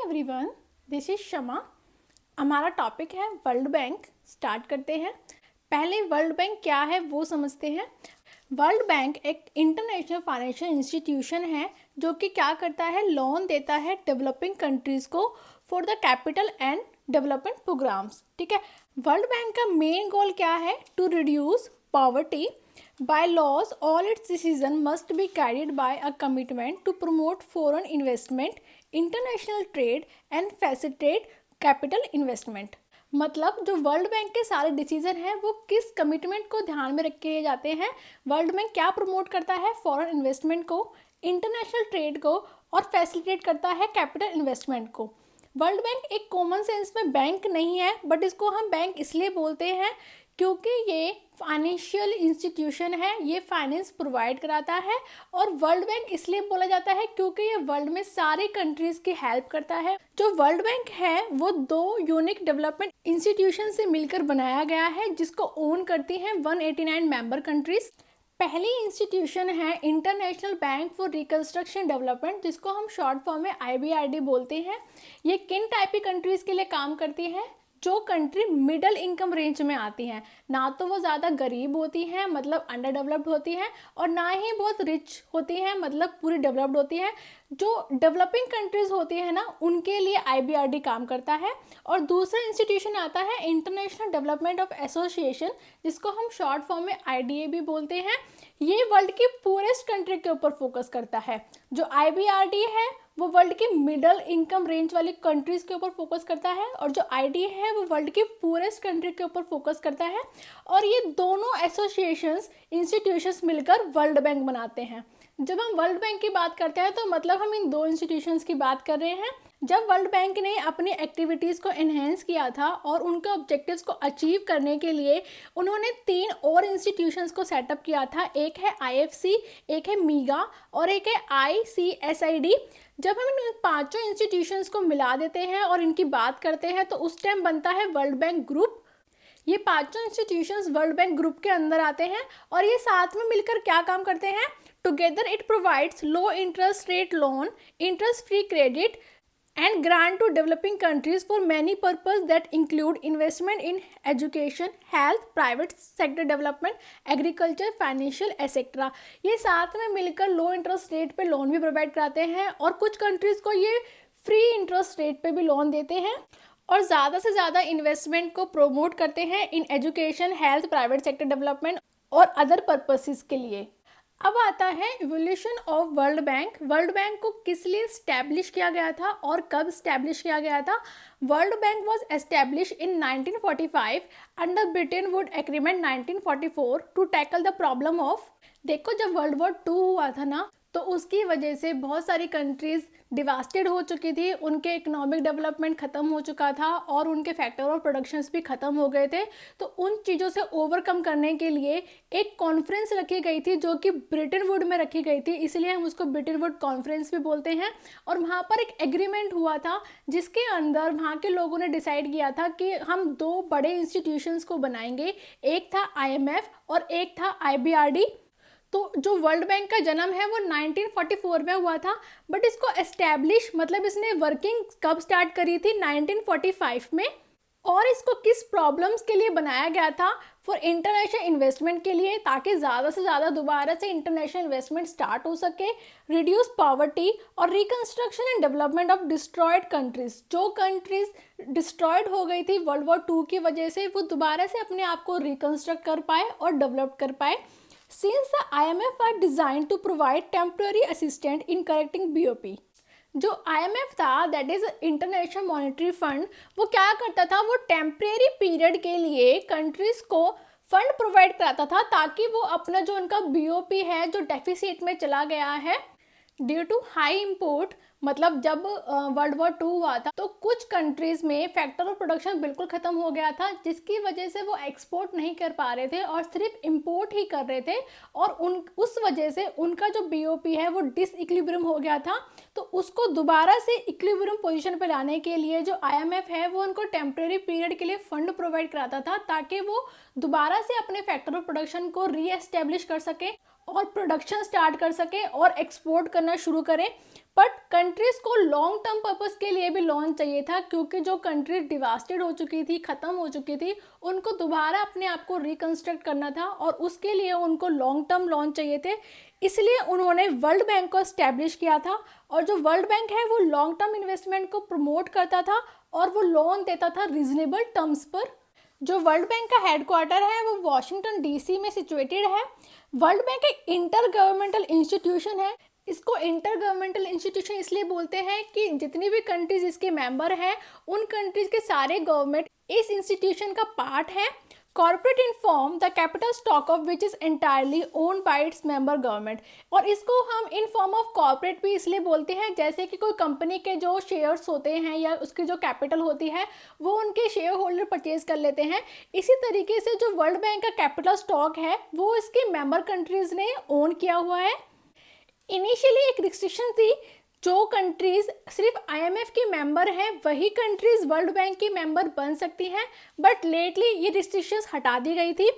Everyone, this is शमा। हमारा topic है world bank. Start करते हैं। पहले वर्ल्ड बैंक क्या है वो समझते हैं। वर्ल्ड बैंक एक इंटरनेशनल फाइनेंशियल इंस्टीट्यूशन है जो कि क्या करता है, लोन देता है डेवलपिंग कंट्रीज़ को for the capital and development programs. ठीक है। वर्ल्ड बैंक का मेन गोल क्या है? To reduce poverty. By laws, all its decisions must be carried by a commitment to promote foreign investment, international trade and facilitate capital investment। मतलब जो world bank के सारे decision हैं वो किस कमिटमेंट को ध्यान में रख के लिए जाते हैं। वर्ल्ड बैंक क्या प्रमोट करता है? फॉरेन इन्वेस्टमेंट को, इंटरनेशनल ट्रेड को और फैसिलिटेट करता है कैपिटल इन्वेस्टमेंट को। वर्ल्ड बैंक एक कॉमन सेंस में बैंक नहीं है, बट इसको हम बैंक इसलिए बोलते हैं क्योंकि ये फाइनेंशियल इंस्टीट्यूशन है, ये फाइनेंस प्रोवाइड कराता है। और वर्ल्ड बैंक इसलिए बोला जाता है क्योंकि ये वर्ल्ड में सारी कंट्रीज़ की हेल्प करता है। जो वर्ल्ड बैंक है वो दो यूनिक डेवलपमेंट इंस्टीट्यूशन से मिलकर बनाया गया है जिसको ओन करती हैं 189 मेंबर कंट्रीज़। पहली इंस्टीट्यूशन है international bank for reconstruction development, जिसको हम शॉर्ट फॉर्म में IBRD बोलते हैं। ये किन टाइप की कंट्रीज़ के लिए काम करती है? जो कंट्री मिडल इनकम रेंज में आती हैं, ना तो वो ज़्यादा गरीब होती हैं मतलब अंडर डेवलप्ड होती हैं, और ना ही बहुत रिच होती हैं मतलब पूरी डेवलप्ड होती हैं। जो डेवलपिंग कंट्रीज़ होती है ना, उनके लिए IBRD काम करता है। और दूसरा इंस्टीट्यूशन आता है इंटरनेशनल डेवलपमेंट ऑफ एसोसिएशन, जिसको हम शॉर्ट फॉर्म में IDA भी बोलते हैं। ये वर्ल्ड की पूरेस्ट कंट्री के ऊपर फोकस करता है। जो IBRD है वो वर्ल्ड की मिडल इनकम रेंज वाली कंट्रीज़ के ऊपर फोकस करता है, और जो IDA है वो वर्ल्ड की पूरेस्ट कंट्री के ऊपर फोकस करता है। और ये दोनों एसोसिएशंस इंस्टीट्यूशंस मिलकर वर्ल्ड बैंक बनाते हैं। जब हम वर्ल्ड बैंक की बात करते हैं तो मतलब हम इन दो इंस्टीट्यूशंस की बात कर रहे हैं। जब वर्ल्ड बैंक ने अपनी एक्टिविटीज़ को एनहेंस किया था और उनके ऑब्जेक्टिव्स को अचीव करने के लिए उन्होंने 3 और इंस्टीट्यूशंस को सेटअप किया था। एक है IFC, एक है मीगा और एक है ICSID। जब हम इन पांचों इंस्टीट्यूशंस को मिला देते हैं और इनकी बात करते हैं तो उस टाइम बनता है वर्ल्ड बैंक ग्रुप। ये पांचों इंस्टीट्यूशंस वर्ल्ड बैंक ग्रुप के अंदर आते हैं और ये साथ में मिलकर क्या काम करते हैं? Together it provides low interest rate loan, interest free credit and grant to developing countries for many purposes that include investment in education, health, private sector development, agriculture, financial etc। ये साथ में मिलकर लो इंटरेस्ट रेट पे loan भी provide कराते हैं और कुछ कंट्रीज़ को ये फ्री इंटरेस्ट रेट पे भी लोन देते हैं और ज़्यादा से ज़्यादा इन्वेस्टमेंट को प्रोमोट करते हैं in education, health, private sector development और अदर पर्पसेस के लिए। अब आता है evolution of World bank. World bank को किस लिए स्टैब्लिश किया गया था और कब स्टैब्लिश किया गया था? World bank was establish in 1945 under Bretton wood agreement 1944 to tackle the problem of. देखो, जब वर्ल्ड वॉर 2 हुआ था ना, तो उसकी वजह से बहुत सारी कंट्रीज़ डिवास्टेड हो चुकी थी, उनके इकोनॉमिक डेवलपमेंट ख़त्म हो चुका था और उनके फैक्टर और प्रोडक्शंस भी ख़त्म हो गए थे। तो उन चीज़ों से ओवरकम करने के लिए एक कॉन्फ्रेंस रखी गई थी जो कि ब्रिटेन वुड में रखी गई थी, इसलिए हम उसको ब्रिटेन वुड कॉन्फ्रेंस भी बोलते हैं। और वहाँ पर एक एग्रीमेंट हुआ था जिसके अंदर वहाँ के लोगों ने डिसाइड किया था कि हम 2 बड़े इंस्टीट्यूशंस को बनाएंगे। एक था IMF और एक था IBRD। तो जो वर्ल्ड बैंक का जन्म है वो 1944 में हुआ था, बट इसको एस्टैब्लिश मतलब इसने वर्किंग कब स्टार्ट करी थी? 1945 में। और इसको किस प्रॉब्लम्स के लिए बनाया गया था? फॉर इंटरनेशनल इन्वेस्टमेंट के लिए, ताकि ज़्यादा से ज़्यादा दोबारा से इंटरनेशनल इन्वेस्टमेंट स्टार्ट हो सके, रिड्यूस पॉवर्टी और reconstruction and development of destroyed countries. जो कंट्रीज़ डिस्ट्रॉयड हो गई थी वर्ल्ड वॉर 2 की वजह से, वो दोबारा से अपने आप को रिकंस्ट्रक्ट कर पाए और डेवलप कर पाए। Since the IMF are designed to provide temporary assistance in correcting BOP, जो IMF था, that is international monetary fund, वो क्या करता था? वो टेम्परेरी पीरियड के लिए कंट्रीज को फंड प्रोवाइड कराता था ताकि वो अपना जो उनका BOP है जो डेफिसिट में चला गया है ड्यू टू हाई इम्पोर्ट, मतलब जब वर्ल्ड वॉर 2 हुआ था तो कुछ कंट्रीज़ में फैक्टर ऑफ प्रोडक्शन बिल्कुल ख़त्म हो गया था, जिसकी वजह से वो एक्सपोर्ट नहीं कर पा रहे थे और सिर्फ इंपोर्ट ही कर रहे थे। और उस वजह से उनका जो BOP है वो डिसइक्विलिब्रियम हो गया था। तो उसको दोबारा से इक्विलिब्रियम पोजीशन पे लाने के लिए जो IMF है वो उनको टेम्परेरी पीरियड के लिए फंड प्रोवाइड कराता था ताकि वो दोबारा से अपने फैक्टर ऑफ प्रोडक्शन को रीएस्टेब्लिश कर सके और प्रोडक्शन स्टार्ट कर सके और एक्सपोर्ट करना शुरू करें। बट कंट्रीज को लॉन्ग टर्म पर्पस के लिए भी लोन चाहिए था, क्योंकि जो कंट्री डिवास्टेड हो चुकी थी, ख़त्म हो चुकी थी, उनको दोबारा अपने आप को रिकंस्ट्रक्ट करना था और उसके लिए उनको लॉन्ग टर्म लोन चाहिए थे। इसलिए उन्होंने वर्ल्ड बैंक को एस्टैब्लिश किया था, और जो वर्ल्ड बैंक है वो लॉन्ग टर्म इन्वेस्टमेंट को प्रमोट करता था और वो लोन देता था रीजनेबल टर्म्स पर। जो वर्ल्ड बैंक का हेडक्वार्टर है वो वॉशिंगटन डीसी में सिचुएटेड है। वर्ल्ड बैंक एक इंटर गवर्नमेंटल इंस्टीट्यूशन है। इसको इंटर गवर्नमेंटल इंस्टीट्यूशन इसलिए बोलते हैं कि जितनी भी कंट्रीज इसके मेंबर हैं, उन कंट्रीज के सारे गवर्नमेंट इस इंस्टीट्यूशन का पार्ट है। Corporate inform the capital stock of which is entirely own by its member government. और इसको हम इन फॉर्म ऑफ कॉर्पोरेट भी इसलिए बोलते हैं, जैसे कि कोई कंपनी के जो शेयर्स होते हैं या उसकी जो कैपिटल होती है वो उनके शेयर होल्डर परचेज कर लेते हैं। इसी तरीके से जो वर्ल्ड बैंक का कैपिटल स्टॉक है वो इसके मेंबर कंट्रीज ने ओन किया हुआ है। इनिशियली एक रिस्ट्रिक्शन थी, जो कंट्रीज सिर्फ आईएमएफ की मेंबर हैं वही कंट्रीज वर्ल्ड बैंक की मेंबर बन सकती हैं, बट लेटली ये रिस्ट्रिक्शंस हटा दी गई थी।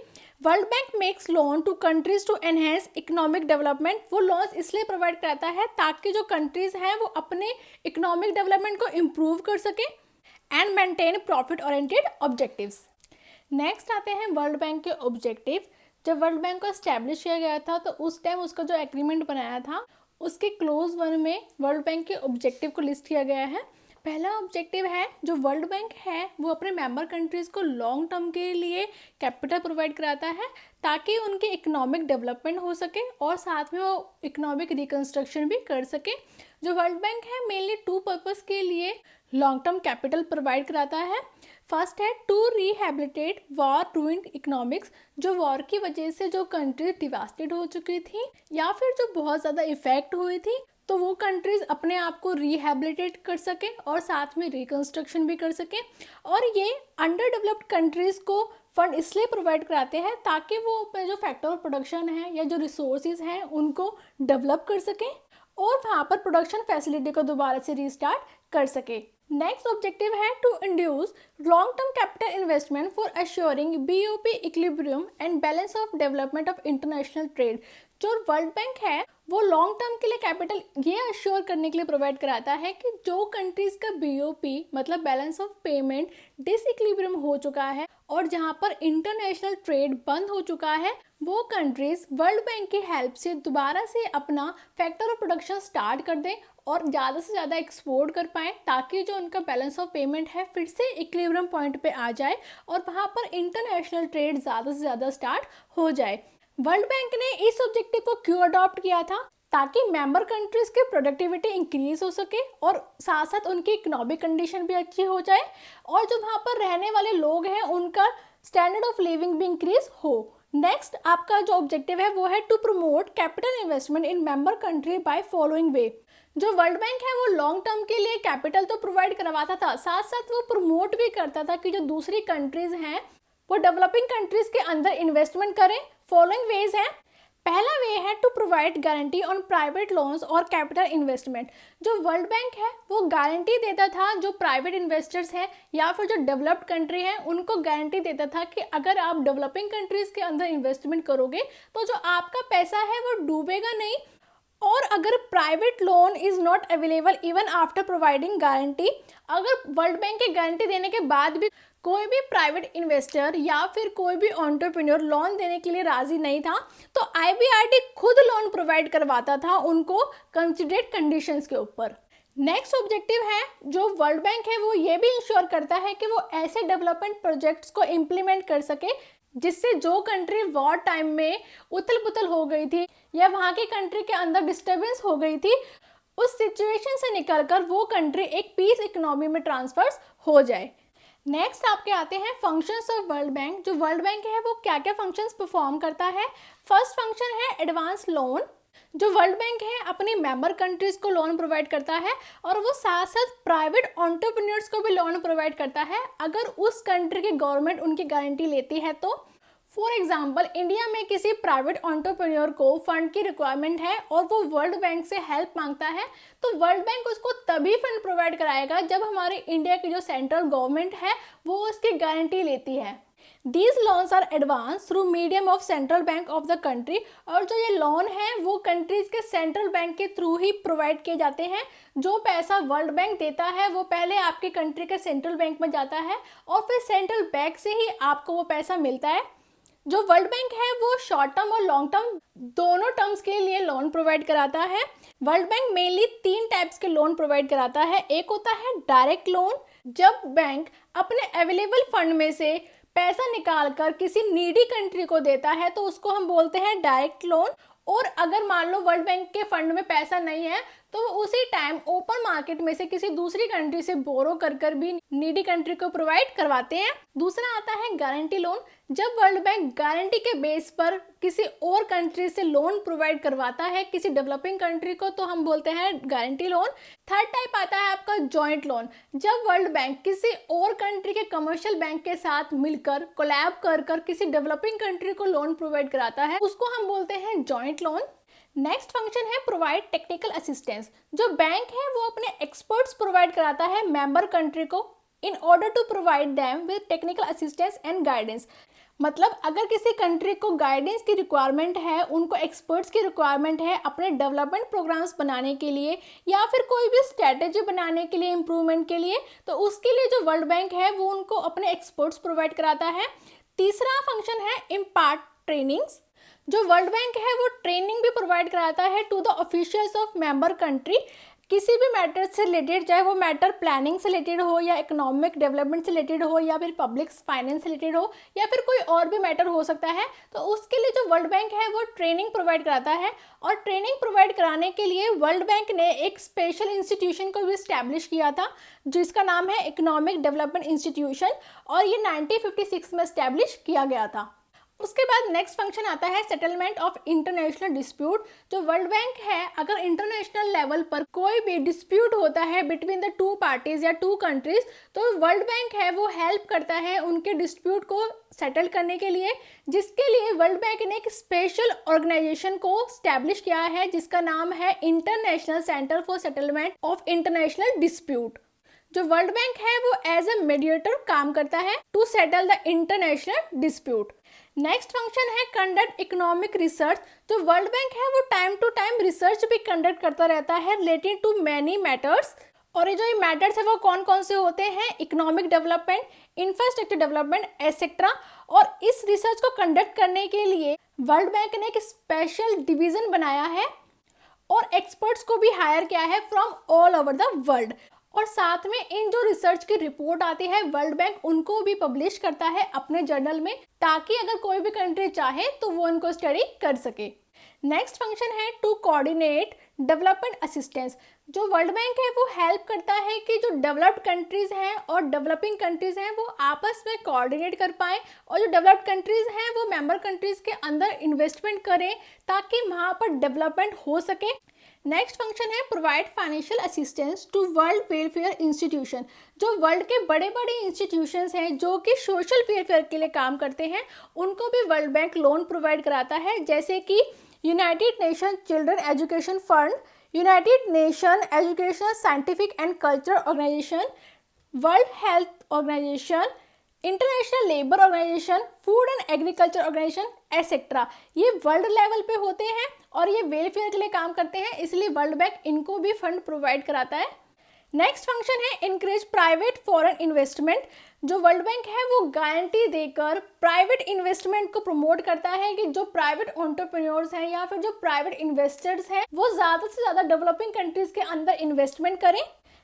World bank makes loan to countries to enhance economic development. वो लोन्स इसलिए प्रोवाइड करता है ताकि जो कंट्रीज हैं वो अपने इकोनॉमिक डेवलपमेंट को इम्प्रूव कर सकें and maintain profit oriented objectives. Next आते हैं वर्ल्ड बैंक के ऑब्जेक्टिव। जब वर्ल्ड बैंक को एस्टैब्लिश किया गया था तो उस टाइम उसका जो एग्रीमेंट बनाया था उसके क्लोज 1 में वर्ल्ड बैंक के ऑब्जेक्टिव को लिस्ट किया गया है। पहला ऑब्जेक्टिव है, जो वर्ल्ड बैंक है वो अपने मेंबर कंट्रीज़ को लॉन्ग टर्म के लिए कैपिटल प्रोवाइड कराता है ताकि उनके इकोनॉमिक डेवलपमेंट हो सके और साथ में वो इकोनॉमिक रिकंस्ट्रक्शन भी कर सके। जो वर्ल्ड बैंक है मेनली 2 पर्पस के लिए लॉन्ग टर्म कैपिटल प्रोवाइड कराता है। फर्स्ट है to rehabilitate war ruined economics. जो वॉर की वजह से जो कंट्रीज डिवास्टेड हो चुकी थी या फिर जो बहुत ज़्यादा इफेक्ट हुई थी, तो वो कंट्रीज अपने आप को रिहेबिलिटेट कर सकें और साथ में रिकंस्ट्रक्शन भी कर सकें। और ये अंडर डेवलप्ड कंट्रीज़ को फंड इसलिए प्रोवाइड कराते हैं ताकि वो अपने जो फैक्टर ऑफ प्रोडक्शन है या जो रिसोर्सेज हैं उनको डेवलप कर सकें और वहाँ पर प्रोडक्शन फैसिलिटी को दोबारा से रीस्टार्ट कर सके। नेक्स्ट ऑब्जेक्टिव है to induce long term capital investment for assuring BOP equilibrium and balance of development of international trade. जो वर्ल्ड बैंक है वो लॉन्ग टर्म के लिए कैपिटल ये अश्योर करने के लिए प्रोवाइड कराता है कि जो कंट्रीज का बीओपी मतलब बैलेंस ऑफ पेमेंट डिसइक्विलिब्रियम हो चुका है और जहां पर इंटरनेशनल ट्रेड बंद हो चुका है, वो कंट्रीज वर्ल्ड बैंक की हेल्प से दोबारा से अपना फैक्टर ऑफ प्रोडक्शन स्टार्ट कर दें और ज़्यादा से ज़्यादा एक्सपोर्ट कर पाएँ ताकि जो उनका बैलेंस ऑफ पेमेंट है फिर से इक्विलिब्रियम पॉइंट पे आ जाए और वहाँ पर इंटरनेशनल ट्रेड ज़्यादा से ज़्यादा स्टार्ट हो जाए। वर्ल्ड बैंक ने इस ऑब्जेक्टिव को क्यों अडॉप्ट किया था? ताकि मेंबर कंट्रीज की प्रोडक्टिविटी इंक्रीज हो सके और साथ साथ उनकी इकोनॉमिक कंडीशन भी अच्छी हो जाए और जो वहाँ पर रहने वाले लोग हैं उनका स्टैंडर्ड ऑफ लिविंग भी इंक्रीज हो। नेक्स्ट आपका जो ऑब्जेक्टिव है वो है to promote capital investment in member country by following way. जो वर्ल्ड बैंक है वो लॉन्ग टर्म के लिए कैपिटल तो प्रोवाइड करवाता था, साथ साथ वो प्रमोट भी करता था कि जो दूसरी कंट्रीज हैं वो डेवलपिंग कंट्रीज के अंदर इन्वेस्टमेंट करें। फॉलोइंग वेज है। पहला वे है to provide guarantee on private loans और कैपिटल इन्वेस्टमेंट। जो वर्ल्ड बैंक है वो गारंटी देता था जो प्राइवेट इन्वेस्टर्स हैं या फिर जो डेवलप्ड कंट्री हैं उनको गारंटी देता था कि अगर आप डेवलपिंग कंट्रीज के अंदर इन्वेस्टमेंट करोगे तो जो आपका पैसा है वो डूबेगा नहीं। और अगर private loan is not available even after providing guarantee, अगर वर्ल्ड बैंक की गारंटी देने के बाद भी कोई भी प्राइवेट इन्वेस्टर या फिर कोई भी एंटरप्रेन्योर लोन देने के लिए राजी नहीं था तो आईबीआरडी खुद लोन प्रोवाइड करवाता था उनको कंसिडरेट कंडीशंस के ऊपर। नेक्स्ट ऑब्जेक्टिव है जो वर्ल्ड बैंक है वो ये भी इंश्योर करता है कि वो ऐसे डेवलपमेंट प्रोजेक्ट्स को इम्प्लीमेंट कर सके जिससे जो कंट्री वॉर टाइम में उथल पुथल हो गई थी या वहाँ की कंट्री के अंदर डिस्टर्बेंस हो गई थी, उस सिचुएशन से निकलकर वो कंट्री एक पीस इकोनॉमी में ट्रांसफर हो जाए। नेक्स्ट आपके आते हैं फंक्शंस ऑफ वर्ल्ड बैंक। जो वर्ल्ड बैंक है वो क्या क्या फंक्शंस परफॉर्म करता है। फर्स्ट फंक्शन है एडवांस लोन। जो वर्ल्ड बैंक है अपनी मेंबर कंट्रीज को लोन प्रोवाइड करता है और वो साथ साथ प्राइवेट एंटरप्रेन्योर्स को भी लोन प्रोवाइड करता है अगर उस कंट्री की गवर्नमेंट उनकी गारंटी लेती है तो। फॉर एग्जाम्पल इंडिया में किसी प्राइवेट एंटरप्रेन्योर को फंड की रिक्वायरमेंट है और वो वर्ल्ड बैंक से हेल्प मांगता है तो वर्ल्ड बैंक उसको तभी फंड प्रोवाइड कराएगा जब हमारे इंडिया की जो सेंट्रल गवर्नमेंट है वो उसकी गारंटी लेती है। These loans are advance through medium of central bank of the country. और जो ये लोन है वो कंट्रीज के सेंट्रल बैंक के थ्रू ही प्रोवाइड किए जाते हैं। जो पैसा वर्ल्ड बैंक देता है वो पहले आपके कंट्री के सेंट्रल बैंक में जाता है और फिर सेंट्रल बैंक से ही आपको वो पैसा मिलता है। जो वर्ल्ड बैंक है वो शॉर्ट टर्म और लॉन्ग टर्म दोनों टर्म्स के लिए लोन प्रोवाइड कराता है। वर्ल्ड बैंक मेनली 3 टाइप्स के लोन प्रोवाइड कराता है। एक होता है डायरेक्ट लोन, जब बैंक अपने अवेलेबल फंड में से पैसा निकालकर किसी नीडी कंट्री को देता है तो उसको हम बोलते हैं डायरेक्ट लोन। और अगर मान लो वर्ल्ड बैंक के फंड में पैसा नहीं है तो वो उसी टाइम ओपन मार्केट में से किसी दूसरी कंट्री से बोरो कर भी नीडी कंट्री को प्रोवाइड करवाते हैं। दूसरा आता है गारंटी लोन, जब वर्ल्ड बैंक गारंटी के बेस पर किसी और कंट्री से लोन प्रोवाइड करवाता है किसी डेवलपिंग कंट्री को तो हम बोलते हैं गारंटी लोन। थर्ड टाइप आता है आपका जॉइंट लोन, जब वर्ल्ड बैंक किसी और कंट्री के कमर्शियल बैंक के साथ मिलकर कोलैब कर किसी डेवलपिंग कंट्री को लोन प्रोवाइड कराता है, उसको हम बोलते हैं जॉइंट लोन। नेक्स्ट फंक्शन है प्रोवाइड टेक्निकल असिस्टेंस। जो बैंक है वो अपने एक्सपर्ट्स प्रोवाइड कराता है मेंबर कंट्री को in order to provide them with technical assistance and guidance. मतलब अगर किसी कंट्री को गाइडेंस की रिक्वायरमेंट है, उनको एक्सपर्ट्स की रिक्वायरमेंट है अपने डेवलपमेंट प्रोग्राम्स बनाने के लिए या फिर कोई भी स्ट्रेटेजी बनाने के लिए, इम्प्रूवमेंट के लिए, तो उसके लिए जो वर्ल्ड बैंक है वो उनको अपने एक्सपर्ट्स प्रोवाइड कराता है। तीसरा फंक्शन है इम्पार्ट ट्रेनिंग्स। जो वर्ल्ड बैंक है वो ट्रेनिंग भी प्रोवाइड कराता है to the officials of member country किसी भी मैटर से रिलेटेड, चाहे वो मैटर प्लानिंग से रिलेटेड हो या इकोनॉमिक डेवलपमेंट से रिलेटेड हो या फिर पब्लिक फाइनेंस से रिलेटेड हो या फिर कोई और भी मैटर हो सकता है। तो उसके लिए जो वर्ल्ड बैंक है वो ट्रेनिंग प्रोवाइड कराता है। और ट्रेनिंग प्रोवाइड कराने के लिए वर्ल्ड बैंक ने एक स्पेशल इंस्टीट्यूशन को भी इस्टेब्लिश किया था जिसका नाम है इकोनॉमिक डेवलपमेंट इंस्टीट्यूशन, और ये 1956 में इस्टेब्लिश किया गया था। उसके बाद नेक्स्ट फंक्शन आता है सेटलमेंट ऑफ इंटरनेशनल डिस्प्यूट। जो वर्ल्ड बैंक है अगर इंटरनेशनल लेवल पर कोई भी डिस्प्यूट होता है बिटवीन द 2 पार्टीज या 2 कंट्रीज तो वर्ल्ड बैंक है वो हेल्प करता है उनके डिस्प्यूट को सेटल करने के लिए, जिसके लिए वर्ल्ड बैंक ने एक स्पेशल ऑर्गेनाइजेशन को स्टैब्लिश किया है जिसका नाम है International Centre for Settlement of International Dispute. जो वर्ल्ड बैंक है वो एज ए मीडिएटर काम करता है to settle the international dispute. Next function है कंडक्ट इकोनॉमिक रिसर्च। जो वर्ल्ड बैंक है वो टाइम टू टाइम रिसर्च भी कंडक्ट करता रहता है रिलेटेड टू मैनी मैटर्स। और ये जो मैटर्स है वो कौन कौन से होते हैं, economic development, infrastructure development etcetera. और इस रिसर्च को कंडक्ट करने के लिए वर्ल्ड बैंक ने एक स्पेशल डिवीजन बनाया है और एक्सपर्ट्स को भी हायर किया है from all over the world. और साथ में इन जो रिसर्च की रिपोर्ट आती है वर्ल्ड बैंक उनको भी पब्लिश करता है अपने जर्नल में, ताकि अगर कोई भी कंट्री चाहे तो वो उनको स्टडी कर सके। नेक्स्ट फंक्शन है टू कोऑर्डिनेट डेवलपमेंट असिस्टेंस। जो वर्ल्ड बैंक है वो हेल्प करता है कि जो डेवलप्ड कंट्रीज हैं और डेवलपिंग कंट्रीज हैं वो आपस में कोऑर्डिनेट कर पाएँ और जो डेवलप्ड कंट्रीज हैं वो मेंबर कंट्रीज के अंदर इन्वेस्टमेंट करें ताकि वहाँ पर डेवलपमेंट हो सके। नेक्स्ट फंक्शन है provide financial assistance to world welfare institution. जो वर्ल्ड के बड़े बड़े इंस्टीट्यूशंस हैं जो कि सोशल वेलफेयर के लिए काम करते हैं उनको भी वर्ल्ड बैंक लोन प्रोवाइड कराता है, जैसे कि United Nation Children Education Fund, United Nation Educational Scientific and Cultural Organisation, World Health Organisation, International Labour Organisation, Food and Agriculture Organisation etcetera. ये वर्ल्ड लेवल पे होते हैं और ये वेलफेयर के लिए काम करते हैं, इसलिए वर्ल्ड बैंक इनको भी फंड प्रोवाइड कराता है। नेक्स्ट फंक्शन है इनकरेज प्राइवेट फॉरेन इन्वेस्टमेंट। जो वर्ल्ड बैंक है वो गारंटी देकर प्राइवेट इन्वेस्टमेंट को प्रमोट करता है कि जो प्राइवेट एंटरप्रेन्योर्स हैं या फिर जो प्राइवेट इन्वेस्टर्स हैं वो ज़्यादा से ज़्यादा डेवलपिंग कंट्रीज के अंदर इन्वेस्टमेंट करें।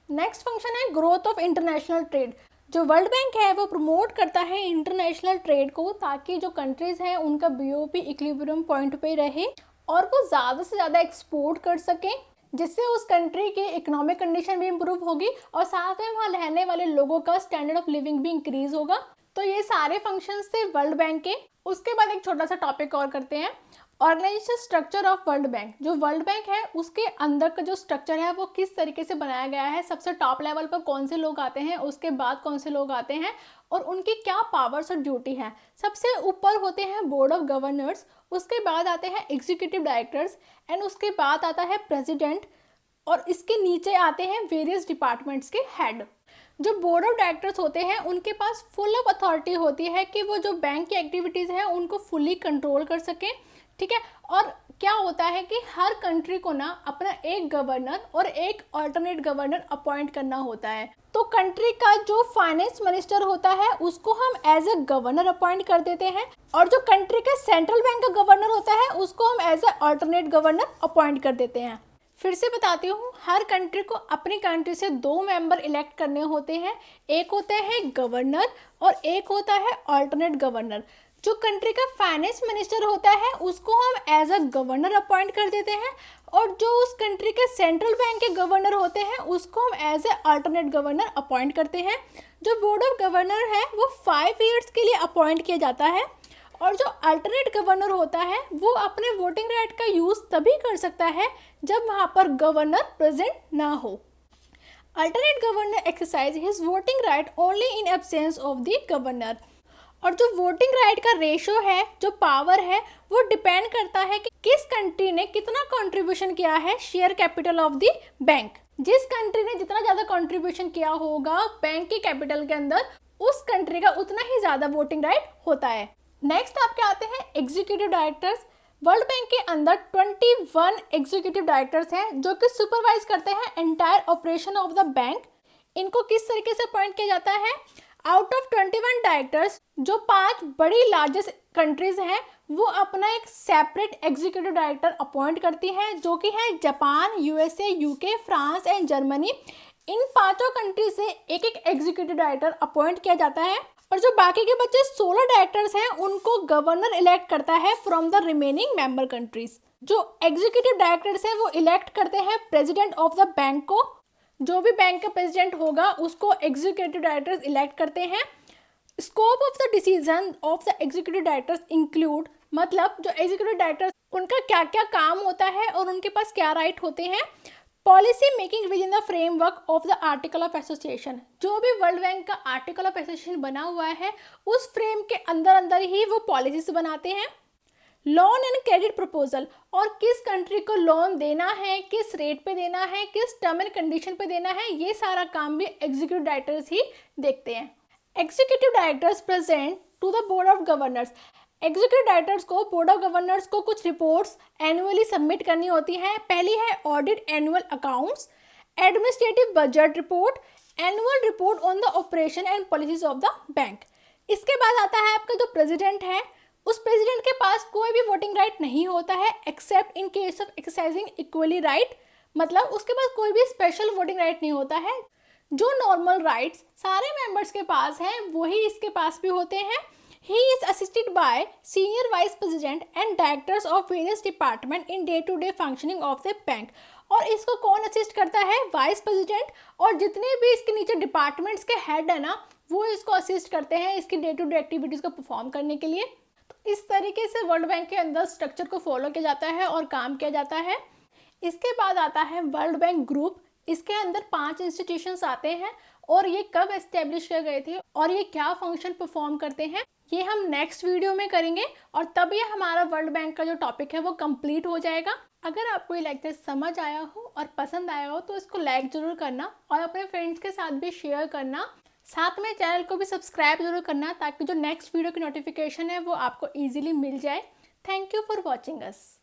नेक्स्ट फंक्शन है ग्रोथ ऑफ इंटरनेशनल ट्रेड। जो वर्ल्ड बैंक है वो प्रमोट करता है इंटरनेशनल ट्रेड को ताकि जो कंट्रीज हैं उनका बीओपी इक्विलिब्रियम पॉइंट पे रहे और वो ज़्यादा से ज़्यादा एक्सपोर्ट कर सकें, जिससे उस कंट्री की इकोनॉमिक कंडीशन भी इम्प्रूव होगी और साथ में वहाँ रहने वाले लोगों का स्टैंडर्ड ऑफ लिविंग भी इंक्रीज होगा। तो ये सारे फंक्शंस थे वर्ल्ड बैंक के। उसके बाद एक छोटा सा टॉपिक और करते हैं, organisation structure of World Bank. जो वर्ल्ड बैंक है उसके अंदर का जो स्ट्रक्चर है वो किस तरीके से बनाया गया है, सबसे टॉप लेवल पर कौन से लोग आते हैं, उसके बाद कौन से लोग आते हैं और उनकी क्या पावर्स और ड्यूटी है। सबसे ऊपर होते हैं बोर्ड ऑफ गवर्नर्स, उसके बाद आते हैं एग्जीक्यूटिव डायरेक्टर्स एंड उसके बाद आता है प्रेसिडेंट और इसके नीचे आते हैं वेरियस डिपार्टमेंट्स के हेड। जो बोर्ड ऑफ डायरेक्टर्स होते हैं उनके पास फुल ऑफ अथॉरिटी होती है कि वो जो बैंक की एक्टिविटीज़ हैं उनको फुली कंट्रोल कर सकें, ठीक है। और क्या होता है कि हर कंट्री को ना अपना एक गवर्नर और एक अल्टरनेट गवर्नर अपॉइंट करना होता है। तो कंट्री का जो फाइनेंस मिनिस्टर होता है उसको हम एज ए गवर्नर अपॉइंट कर देते हैं, और जो कंट्री का सेंट्रल बैंक का गवर्नर होता है उसको हम as a alternate governor appoint कर देते हैं। फिर से बताती हूँ, हर कंट्री को अपनी कंट्री से 2 मेंबर इलेक्ट करने होते हैं, एक होता है गवर्नर और एक होता है अल्टरनेट गवर्नर। जो कंट्री का फाइनेंस मिनिस्टर होता है उसको हम एज अ गवर्नर अपॉइंट कर देते हैं, और जो उस कंट्री के सेंट्रल बैंक के गवर्नर होते हैं उसको हम as a alternate governor appoint करते हैं। जो बोर्ड ऑफ गवर्नर है वो 5 ईयर्स के लिए अपॉइंट किया जाता है, और जो अल्टरनेट गवर्नर होता है वो अपने वोटिंग राइट का यूज़ तभी कर सकता है जब वहाँ पर गवर्नर प्रेजेंट ना हो। Alternate governor exercise his voting right only in absence of the governor. और जो वोटिंग राइट का रेशो है, जो पावर है, वो डिपेंड करता है कि किस कंट्री ने कितना कंट्रीब्यूशन किया है share capital of the bank. जिस कंट्री ने जितना ज़्यादा कंट्रीब्यूशन किया होगा बैंक के कैपिटल के अंदर, उस कंट्री का उतना ही ज़्यादा वोटिंग राइट होता है। नेक्स्ट आपके आते हैं एग्जीक्यूटिव डायरेक्टर्स। वर्ल्ड बैंक के अंदर 21 एग्जीक्यूटिव डायरेक्टर्स हैं जो कि सुपरवाइज करते हैं entire operation of the bank. इनको किस तरीके से अपॉइंट किया जाता है? आउट ऑफ 21 डायरेक्टर्स, जो 5 बड़ी लार्जेस्ट कंट्रीज हैं वो अपना एक सेपरेट एग्जीक्यूटिव डायरेक्टर अपॉइंट करती हैं, जो कि है Japan, USA, UK, France and Germany. In 5 countries से एक एक एग्जीक्यूटिव डायरेक्टर अपॉइंट किया जाता है, और जो बाकी के बच्चे 16 डायरेक्टर्स हैं उनको गवर्नर इलेक्ट करता है from the remaining member countries. जो एग्जीक्यूटिव डायरेक्टर्स हैं वो इलेक्ट करते हैं प्रेसिडेंट ऑफ द बैंक को। जो भी बैंक का प्रेसिडेंट होगा उसको एग्जीक्यूटिव डायरेक्टर्स इलेक्ट करते हैं। Scope of the decision of the executive directors include, मतलब जो एग्जीक्यूटिव डायरेक्टर्स उनका क्या क्या काम होता है और उनके पास क्या राइट होते हैं। Policy making with in the framework of the article of association. जो भी वर्ल्ड बैंक का आर्टिकल ऑफ एसोसिएशन बना हुआ है उस फ्रेम के अंदर अंदर ही वो पॉलिसीज बनाते हैं। लोन एंड क्रेडिट प्रपोजल, और किस कंट्री को लोन देना है, किस रेट पे देना है, किस टर्म एंड कंडीशन पे देना है, ये सारा काम भी एग्जीक्यूटिव डायरेक्टर्स ही देखते हैं। Executive directors present to the board of governors. Executive directors को बोर्ड ऑफ गवर्नर्स को कुछ रिपोर्ट्स एनुअली सबमिट करनी होती हैं। पहली है audit annual accounts, administrative budget report, annual report on the operation and policies of the bank. इसके बाद आता है आपका जो प्रेसिडेंट है, उस प्रेसिडेंट के पास कोई भी वोटिंग राइट नहीं होता है accept in case of exercising equally right, मतलब उसके पास कोई भी स्पेशल वोटिंग राइट नहीं होता है। जो नॉर्मल राइट्स सारे मेंबर्स के पास हैं वही इसके पास भी होते हैं। He is assisted by senior vice president and directors of various department in day-to-day functioning of the bank। और इसको कौन असिस्ट करता है? वाइस प्रेसिडेंट, और जितने भी इसके नीचे डिपार्टमेंट्स के हेड है ना वो इसको असिस्ट करते हैं इसकी डे टू डे एक्टिविटीज़ को परफॉर्म करने के लिए। तो इस तरीके से वर्ल्ड बैंक के अंदर स्ट्रक्चर को फॉलो किया जाता है और काम किया जाता है। इसके बाद आता है वर्ल्ड बैंक ग्रुप। इसके अंदर 5 इंस्टीट्यूशंस आते हैं, और ये कब एस्टेब्लिश किए गए थे और ये क्या फंक्शन परफॉर्म करते हैं ये हम नेक्स्ट वीडियो में करेंगे, और तब ये हमारा वर्ल्ड बैंक का जो टॉपिक है वो कंप्लीट हो जाएगा। अगर आपको ये लेक्चर समझ आया हो और पसंद आया हो तो इसको लाइक ज़रूर करना और अपने फ्रेंड्स के साथ भी शेयर करना। साथ में चैनल को भी सब्सक्राइब जरूर करना ताकि जो नेक्स्ट वीडियो की नोटिफिकेशन है वो आपको ईजिली मिल जाए। Thank you for watching us.